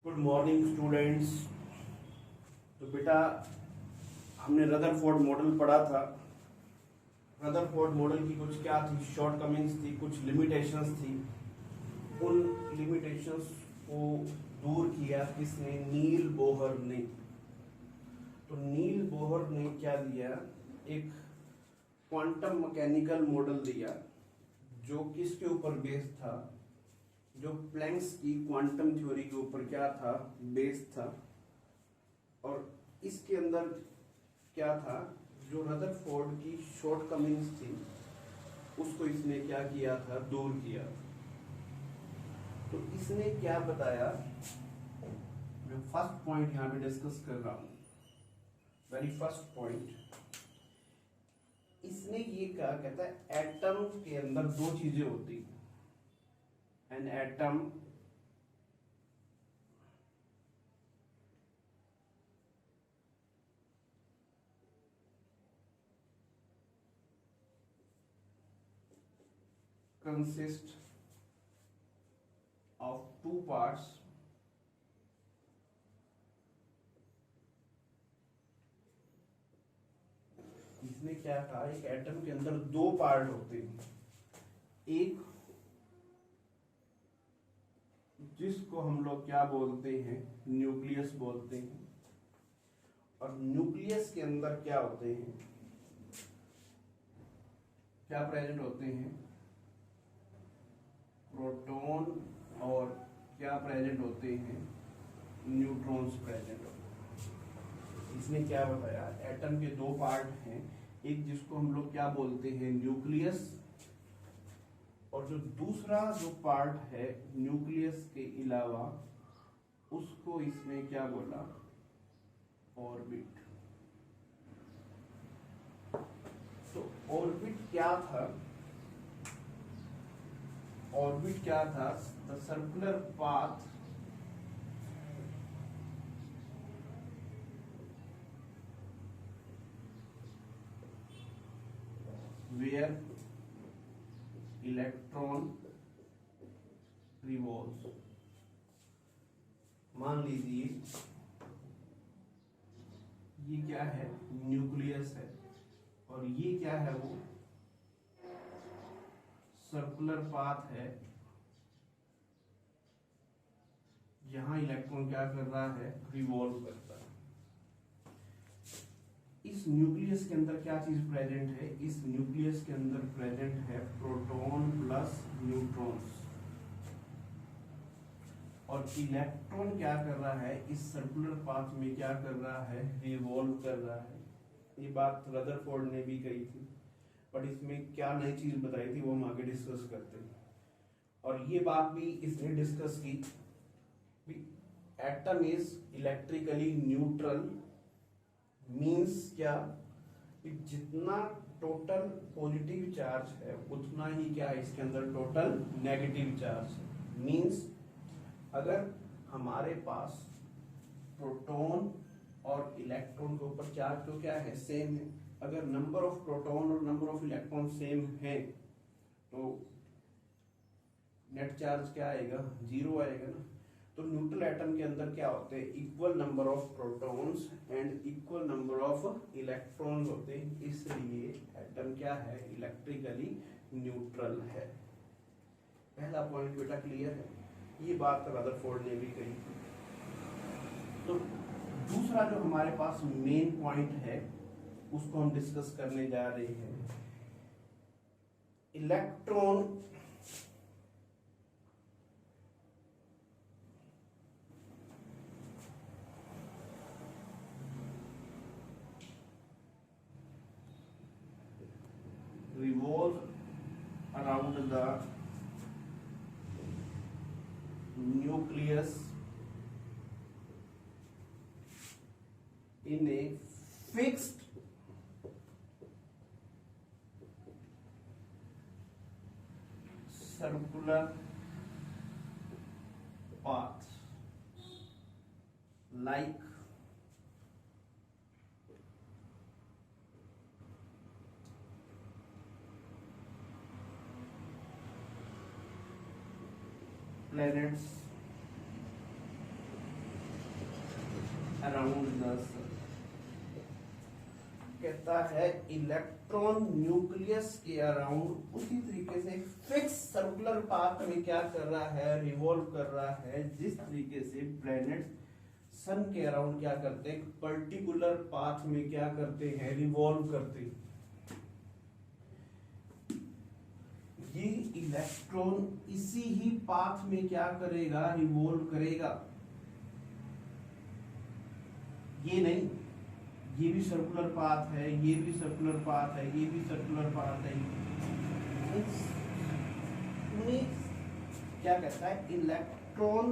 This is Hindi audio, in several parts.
Good morning students. तो बेटा हमने रदरफोर्ड मॉडल पढ़ा था। रदरफोर्ड मॉडल की कुछ क्या थी, शॉर्टकमिंग्स थी, कुछ लिमिटेशंस थी। उन लिमिटेशंस को दूर किया किसने? नील बोहर ने। तो नील बोहर ने क्या दिया? एक क्वांटम मैकेनिकल मॉडल दिया जो किसके ऊपर बेस्ड था? जो प्लैंक्स की क्वांटम थ्योरी के ऊपर क्या था? बेस्ड था। और इसके अंदर क्या था? जो रदरफोर्ड की शॉर्टकमिंग्स थी उसको इसने क्या किया था? दूर किया। तो इसने क्या बताया? मैं फर्स्ट पॉइंट यहां पे डिस्कस कर रहा हूं। वेरी फर्स्ट पॉइंट, इसने ये क्या कहता है, एटम के अंदर दो चीजें होती। An atom consist of two parts इसने क्या कहा? एक एटम के अंदर दो पार्ट होते हैं। एक जिसको हम लोग क्या बोलते हैं? न्यूक्लियस बोलते हैं। और न्यूक्लियस के अंदर क्या होते हैं? क्या प्रेजेंट होते हैं? प्रोटॉन। और क्या प्रेजेंट होते हैं? न्यूट्रॉन्स प्रेजेंट होते हैं। इसने क्या बताया? एटम के दो पार्ट हैं। एक जिसको हम लोग क्या बोलते हैं? न्यूक्लियस। और जो दूसरा जो पार्ट है न्यूक्लियस के अलावा उसको इसने क्या बोला? ऑर्बिट। तो ऑर्बिट क्या था? ऑर्बिट क्या था? The circular path where electron revolves। मान लीजिए ये क्या है? न्यूक्लियस है। और ये क्या है? वो सर्कुलर पाथ है जहां इलेक्ट्रॉन क्या कर रहा है? रिवॉल्व करता है। इस न्यूक्लियस के अंदर क्या चीज प्रेजेंट है? इस न्यूक्लियस के अंदर प्रेजेंट है प्रोटॉन प्लस न्यूट्रॉन्स। और इलेक्ट्रॉन क्या कर रहा है? इस सर्कुलर पाथ में क्या कर रहा है? रिवॉल्व कर रहा है। ये बात रदरफोर्ड ने भी कही थी, बट इसमें क्या नई चीज बताई थी वो हम आगे डिस्कस करते हैं। और ये बात भी इसने डिस्कस की, atom is electrically neutral. Means क्या? कि जितना टोटल पॉजिटिव चार्ज है उतना ही क्या है इसके अंदर? टोटल नेगेटिव चार्ज है। मीन्स अगर हमारे पास प्रोटॉन और इलेक्ट्रॉन के ऊपर चार्ज तो क्या है? सेम है। अगर नंबर ऑफ प्रोटॉन और नंबर ऑफ इलेक्ट्रॉन सेम है तो नेट चार्ज क्या आएगा? जीरो आएगा ना। तो न्यूट्रल एटम के अंदर क्या होते हैं? Equal number of protons and equal number of electrons होते हैं। इसलिए एटम क्या है? इलेक्ट्रिकली न्यूट्रल है। पहला पॉइंट बेटा क्लियर है। ये बात रदरफोर्ड ने भी कही थी। तो दूसरा जो हमारे पास मेन पॉइंट है उसको हम डिस्कस करने जा रहे हैं। Electron revolve around the nucleus in a fixed circular path like planets around the sun. कहता है इलेक्ट्रॉन न्यूक्लियस के अराउंड उसी तरीके से फिक्स सर्कुलर पाथ में क्या कर रहा है, रिवॉल्व कर रहा है, जिस तरीके से प्लैनेट सन के अराउंड क्या करते हैं, पर्टिकुलर पाथ में क्या करते हैं, रिवॉल्व करते हैं। ये इलेक्ट्रॉन इसी ही पाथ में क्या करेगा, रिवॉल्व करेगा। ये नहीं, ये भी सर्कुलर पाथ है, ये भी सर्कुलर पाथ है, ये भी सर्कुलर पाथ है। क्या कहता है, electron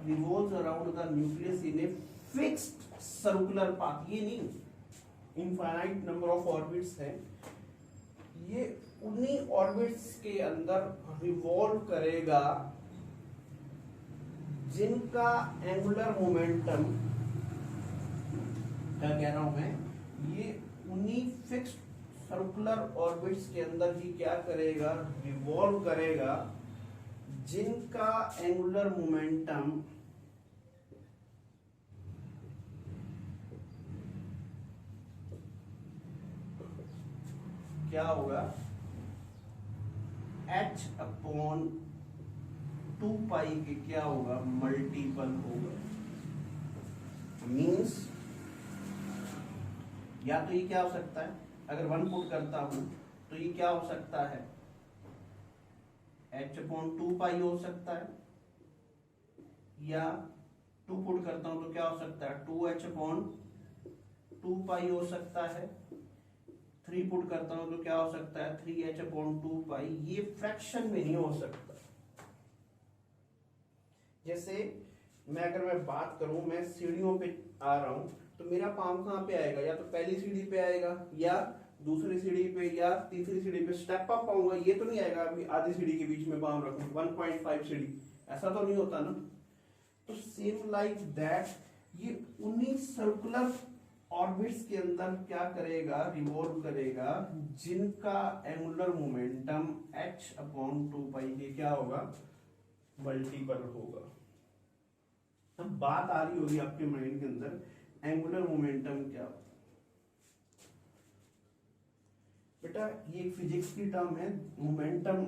revolves around the nucleus in a fixed circular path. ये नहीं इनफाइनाइट नंबर ऑफ ऑर्बिट्स है, ये उन्हीं ऑर्बिट्स के अंदर रिवॉल्व करेगा जिनका एंगुलर मोमेंटम, क्या कह रहा हूं मैं, ये उन्हीं फिक्स्ड सर्कुलर ऑर्बिट्स के अंदर ही क्या करेगा, रिवॉल्व करेगा जिनका एंगुलर मोमेंटम क्या होगा, h अपॉन 2 पाई के क्या होगा, मल्टीपल होगा। मीन्स या तो ये क्या हो सकता है, अगर 1 पुट करता हूं तो ये क्या हो सकता है, h अपॉन 2 पाई हो सकता है, या 2 पुट करता हूं तो क्या हो सकता है, 2h अपॉन 2 पाई हो सकता है। 3 पुट करता हूं तो क्या हो सकता है, 3h अपॉन 2 पाई। ये फ्रैक्शन में नहीं हो सकता। जैसे अगर मैं बात करूं, मैं सीढ़ियों पे आ रहा हूं तो मेरा पाँव कहाँ पे आएगा, या तो पहली सीढ़ी पे आएगा, या दूसरी सीढ़ी पे, या तीसरी सीढ़ी पे स्टेप अप आऊंगा। ये तो नहीं आएगा अभी आधी सीढ़ी के बीच में पाँव रखूं 1.5 सीढ़ी, ऐसा तो नहीं होता ना। तो सेम लाइक दैट ये उन्हीं सर्कुलर ऑर्बिट्स के अंदर क्या करेगा, रिवॉल्व करेगा जिनका एंगुलर मोमेंटम h अपॉन 2 पाई के क्या होगा, मल्टीपल होगा। अब बात आ रही होगी आपके माइंड के अंदर, एंगुलर मोमेंटम क्या होता है। बेटा ये एक फिजिक्स की टर्म है। मोमेंटम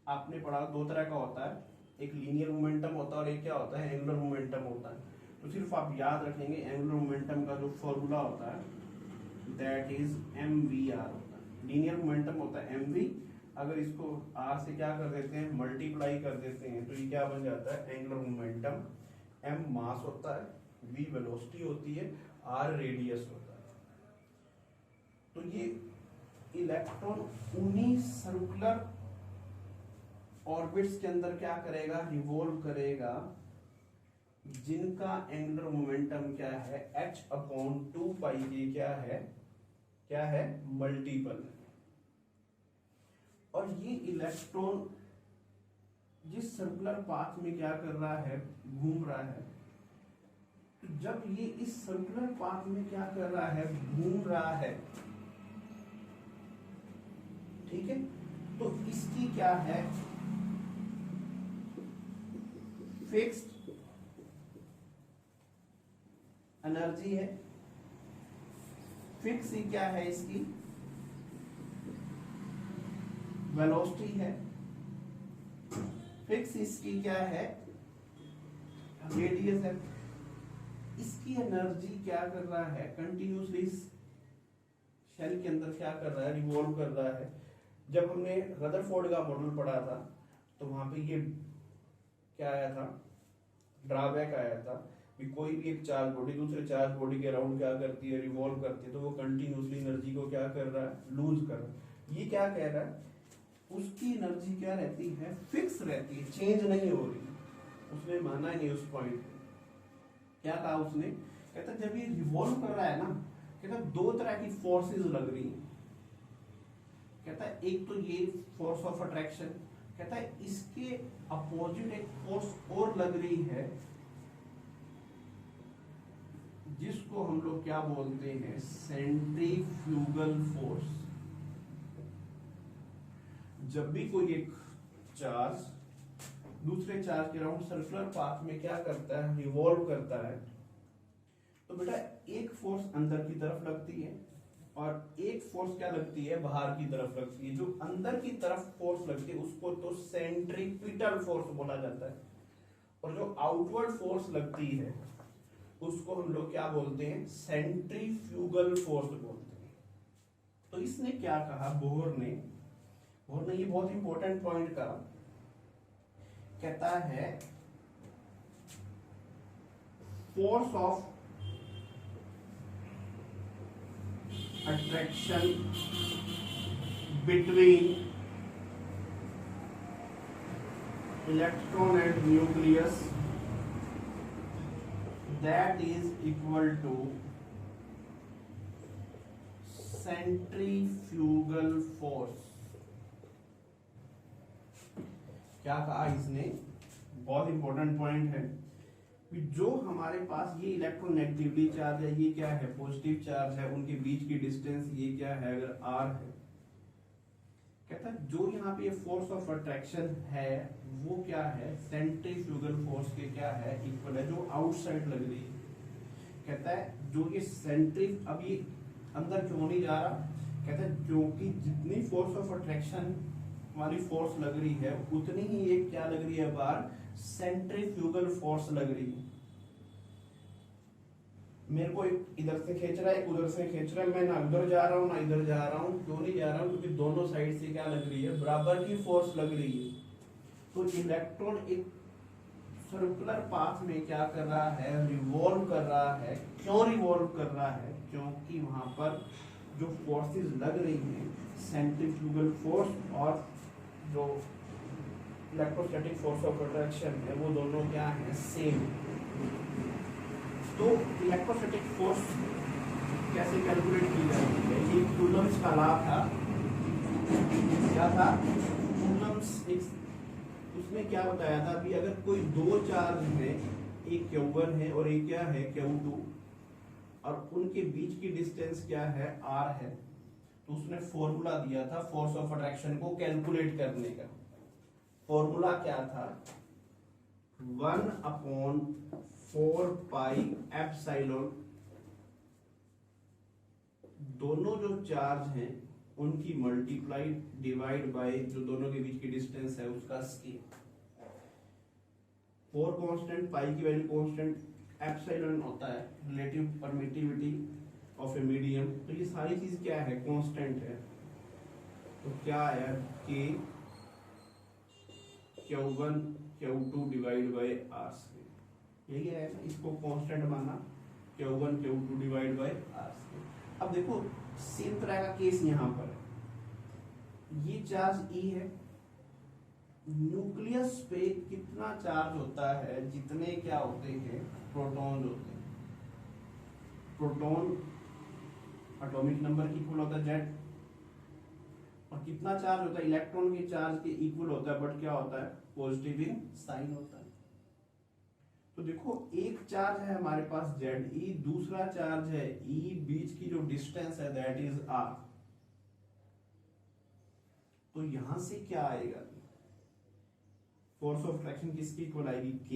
आपने पढ़ा, 2 तरह का होता है, एक लीनियर मोमेंटम होता है और एक क्या होता है, एंगुलर मोमेंटम होता है। तो सिर्फ आप याद रखेंगे एंगुलर मोमेंटम का जो फॉर्मूला होता है दैट इज mvr होता है। लीनियर मोमेंटम होता है mv, अगर इसको r से क्या कर देते हैं, मल्टीप्लाई कर देते हैं, तो ये क्या बन जाता है, एंगुलर मोमेंटम। m मास होता है, v वेलोसिटी होती है, r रेडियस होता है। तो ये इलेक्ट्रॉन उन्हीं सर्कुलर ऑर्बिट्स के अंदर क्या करेगा, रिवॉल्व करेगा जिनका एंगुलर मोमेंटम क्या है, h अपॉन 2 पाई के क्या है, मल्टीपल। और ये इलेक्ट्रॉन जिस सर्कुलर पाथ में क्या कर रहा है, घूम रहा है, तो जब ये इस सर्कुलर पाथ में क्या कर रहा है, घूम रहा है, ठीक है, तो इसकी क्या है, फिक्स्ड एनर्जी है। फिक्स ही क्या है, इसकी वेलोसिटी है। फिक्स इसकी क्या है, रेडियस है। इसकी एनर्जी क्या कर रहा है, कंटिन्यूसली शेल के अंदर क्या कर रहा है, रिवॉल्व कर रहा है। जब हमने रदरफोर्ड का मॉडल पढ़ा था तो वहां पे ये क्या आया था, ड्रॉबैक आया था कि कोई भी एक चार्ज बॉडी दूसरे चार्ज बॉडी के अराउंड क्या करती है, रिवॉल्व करती है, तो वो कंटिन्यूसली एनर्जी को क्या कर रहा है, लूज कर रहा है। ये क्या कह रहा है, उसकी एनर्जी क्या रहती है, फिक्स रहती है, चेंज नहीं हो रही। उसने माना ही नहीं उस पॉइंट को। क्या कहा उसने, कहता जब ये रिवॉल्व कर रहा है ना, कहता 2 तरह की फोर्सेस लग रही हैं। कहता है एक तो ये फोर्स ऑफ अट्रैक्शन, कहता है इसके अपोजिट एक फोर्स और लग रही है जिसको हम लोग क्या बोलते हैं, सेंट्रीफ्यूगल फोर्स। जब भी कोई एक चार्ज दूसरे चार्ज के अराउंड सर्कुलर पाथ में क्या करता है, रिवॉल्व करता है, तो बेटा एक फोर्स अंदर की तरफ लगती है और एक फोर्स क्या लगती है, बाहर की तरफ लगती है। जो अंदर की तरफ फोर्स लगती है उसको तो सेंट्रीपिटल फोर्स बोला जाता है, और जो आउटवर्ड फोर्स लगती है उसको हम लोग क्या बोलते हैं, सेंट्रीफ्यूगल फोर्स बोलते हैं। तो इसने क्या कहा, बोहर ने ये बहुत इंपॉर्टेंट पॉइंट कहा, कहता है force of attraction between electron and nucleus that is equal to centrifugal force। क्या कहा इसने, बहुत इंपॉर्टेंट पॉइंट है कि जो हमारे पास ये इलेक्ट्रॉन नेगेटिवली चार्ज है, ये क्या है, पॉजिटिव चार्ज है, उनके बीच की डिस्टेंस ये क्या है, अगर r है, कहता है जो यहाँ पे फोर्स ऑफ अट्रैक्शन है वो क्या है, सेंट्रीफ्यूगल फोर्स के क्या है, इक्वल है, जो आउटसाइड लग रही है। कहता है जो ये सेंट्री, अब ये अंदर क्यों नहीं जा रहा, कहता है क्योंकि जितनी फोर्स ऑफ अट्रैक्शन वाली फोर्स लग रही है उतनी ही ये क्या लग रही है, बाहर सेंट्रीफ्यूगल फोर्स लग रही है। मेरे को एक इधर से खींच रहा है, एक उधर से खींच रहा है, मैं ना उधर जा रहा हूँ ना इधर जा रहा हूँ। क्यों नहीं जा रहा हूँ, क्योंकि दोनों साइड से क्या लग रही है, बराबर की फोर्स लग रही है। तो इलेक्ट्रॉन एक सर्कुलर पाथ में क्या कर रहा है, रिवॉल्व कर रहा है। क्यों रिवॉल्व कर रहा है, क्योंकि वहां पर जो फोर्सेस लग रही हैं, सेंट्रीफ्यूगल फोर्स और जो इलेक्ट्रोस्टैटिक फोर्स ऑफ अट्रैक्शन है, वो दोनों क्या है, सेम। तो इलेक्ट्रोस्टैटिक फोर्स कैसे कैलकुलेट की जाती है, ये कूलम्स का लॉ था। क्या था, कूलम्स, उसने क्या बताया था कि अगर कोई दो चार्ज है, एक Q1 है और एक क्या है, Q2, और उनके बीच की डिस्टेंस क्या है, r है, तो उसने फॉर्मूला दिया था फोर्स ऑफ अट्रैक्शन को कैलकुलेट करने का। फॉर्मूला क्या था, 1/4 पाई एप्सिलॉन, दोनों जो चार्ज हैं उनकी मल्टीप्लाई डिवाइड बाय जो दोनों के बीच की डिस्टेंस है उसका स्केयर। 4 कांस्टेंट, पाई की वैल्यू कांस्टेंट, एप्सिलॉन होता है relative permittivity of a medium. तो ये सारी चीज क्या है, कांस्टेंट है। तो क्या आया, के Q1 Q2 divide by r square, यही है ना, इसको कांस्टेंट माना, Q1 Q2 divide by r square. अब देखो सेम तरह का केस यहाँ पर है, ये चार्ज E है, न्यूक्लियस पे कितना चार्ज होता है, जितने क्या होते हैं, प्रोटॉन होते हैं। प्रोटॉन एटॉमिक नंबर की इक्वल होता है Z, और कितना चार्ज होता है, इलेक्ट्रॉन के चार्ज के इक्वल होता है, बट क्या होता है, पॉजिटिव इन साइन होता है। तो देखो एक चार्ज है हमारे पास ZE, दूसरा चार्ज है E, बीच की जो डिस्टेंस है दैट इज R। तो यहां से क्या आएगा, फोर्स ऑफ अट्रैक्शन किसकी इक्वल आएगी, K,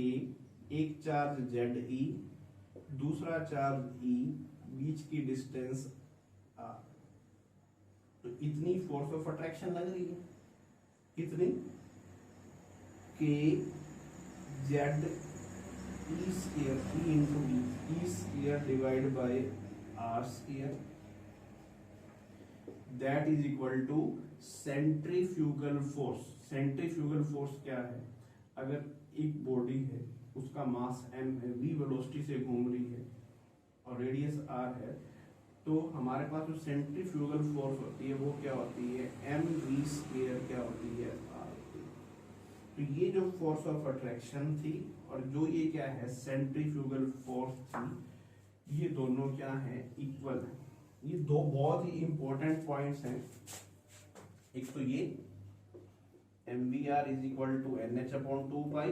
एक चार्ज ZE, दूसरा चार्ज E, बीच की डिस्टेंस R। तो इतनी फोर्स ऑफ अट्रैक्शन लग रही है, कितनी, K Z E square, E into E square divide by R square, that is equal to centrifugal force. Centrifugal force क्या है, अगर एक बॉडी है उसका मास m है, v वेलोसिटी से घूम रही है और रेडियस r है, तो हमारे पास जो सेंट्रीफ्यूगल फोर्स होती है वो क्या होती है, mv स्क्वायर क्या होती है, r होती है। तो ये जो फोर्स ऑफ अट्रैक्शन थी और जो ये क्या है, सेंट्रीफ्यूगल फोर्स थी, ये दोनों क्या है, इक्वल है। ये दो बहुत ही इंपॉर्टेंट पॉइंट्स हैं। एक तो ये mvr is equal to nh/2 pi,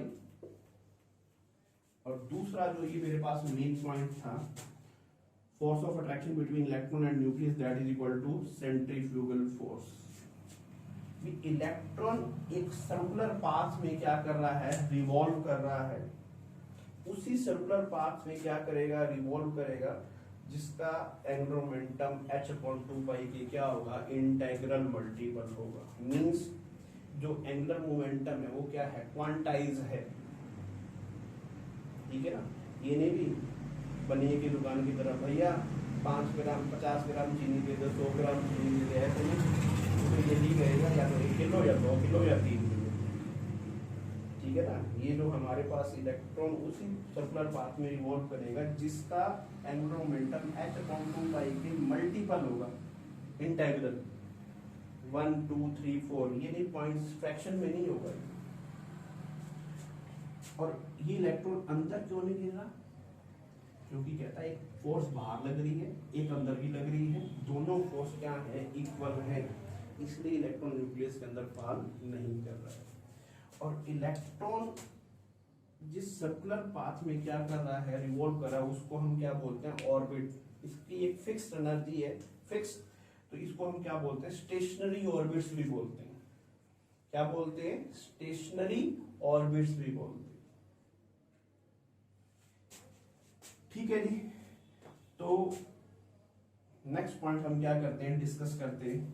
और दूसरा जो ये मेरे पास मेन पॉइंट था, force of attraction between electron and nucleus that is equal to centrifugal force. Electron एक सर्कुलर पाथ में क्या कर रहा है, रिवॉल्व कर रहा है, उसी सर्कुलर पाथ में क्या करेगा, रिवॉल्व करेगा, जिसका एंगुलर मोमेंटम h/2 के क्या होगा, इंटेग्रल मल्टीपल होगा। मींस जो एंगुलर मोमेंटम है वो क्या है, क्वांटाइज है। ठीक है ना, ये नहीं भी बनिए की दुकान की तरफ भैया 5 ग्राम 50 ग्राम चीनी दे दो, 100 ग्राम चीनी दे दे, ऐसे नहीं। तो यही कहेगा या तो 1 किलो या 2 किलो या 3 किलो। ठीक है ना, ये जो हमारे पास इलेक्ट्रॉन उसी सर्कुलर पाथ में रिवॉल्व करेगा जिसका एंगुलर मोमेंटम h/2 के मल्टीपल होगा, इंटेग्रल 1 2 3 4, ये नहीं पॉइंट्स फ्रैक्शन में नहीं होगा। और ये इलेक्ट्रॉन अंदर क्यों नहीं गिर रहा, क्योंकि कहता है एक फोर्स बाहर लग रही है, एक अंदर भी लग रही है, दोनों फोर्स क्या है, इक्वल है, इसलिए इलेक्ट्रॉन न्यूक्लियस के अंदर फॉल नहीं कर रहा है। और इलेक्ट्रॉन जिस सर्कुलर पाथ में क्या कर रहा है, रिवॉल्व कर रहा है, उसको हम क्या बोलते हैं, ऑर्बिट। इसकी एक फिक्स्ड एनर्जी है, फिक्स, तो इसको हम क्या बोलते हैं, स्टेशनरी ऑर्बिट्स भी बोलते हैं। क्या बोलते हैं, स्टेशनरी ऑर्बिट्स भी बोलते हैं। ठीक है जी, तो नेक्स्ट पॉइंट हम क्या करते हैं, डिस्कस करते हैं